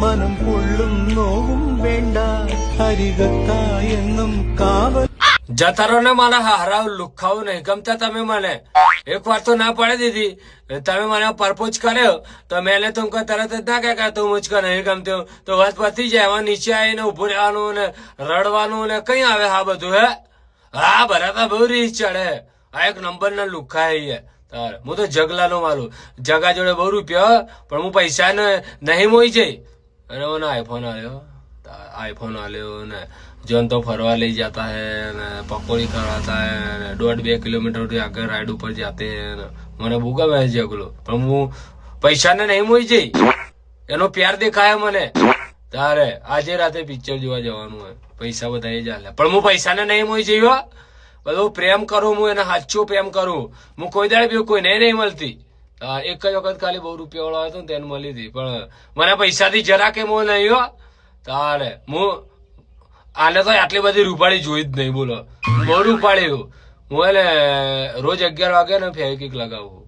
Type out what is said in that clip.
മനം പൊള്ളും നോവും വേണ്ട ഹരികത്തായെന്നും കാവൽ જતારો ને મારા હારાવ લુખાવું નહીં ગમતા તમે મને એક વાર તો ના પાડી દીધી તમે મને પરપોઝ કર્યો તો મેં તુમકો તરત જ ના કહ્યા તું મુझको નહીં ગમતી તો વાત પતી જાય એમાં નીચે આવીને ઉભું રહેવાનું ને રડવાનું ને કઈ આવે હા બધું હે હા બરાબર બહુ રીસ ચડે આ એક નંબર ના લુખા હે તારે હું તો જગલા નો મારું જગા જોડે બહુ રૂપિયા પણ હું પૈસા ને નહીં મોઈ જઈ અને મને આઈફોન આલ્યો ને જોન તો ફરવા લઈ जाता है ને પકોડી ખવડાતા है ને 1.5-2 કિલોમીટર થી આગળ રાઈડ ઉપર જાતે હે મને બહુ ગમે જગલો પણ હું પૈસા ને નહીં મોઈ જઈ એનો પ્યાર દેખાય મને તારે આજે રાતે પિક્ચર જોવા જવાનું હોય પૈસા બધા એ ચાલે પણ હું પૈસા ને નહીં મોઈ જઈ બધો પ્રેમ કરું હું એને સાચો પ્રેમ કરું હું કોઈ દાડે બી કોઈ નહીં મળતી એક જ વખત ખાલી બહુ રૂપિયા વાળો હતો તેને મળી હતી પણ મને પૈસાથી જરા કે મોહ નહીં હો તારે હું આને તો આટલી બધી રૂપાળી જોઈ જ નહીં બોલો બહુ રૂપાળી હું એને રોજ 11 વાગે ને ફેવિક્વિક લગાવું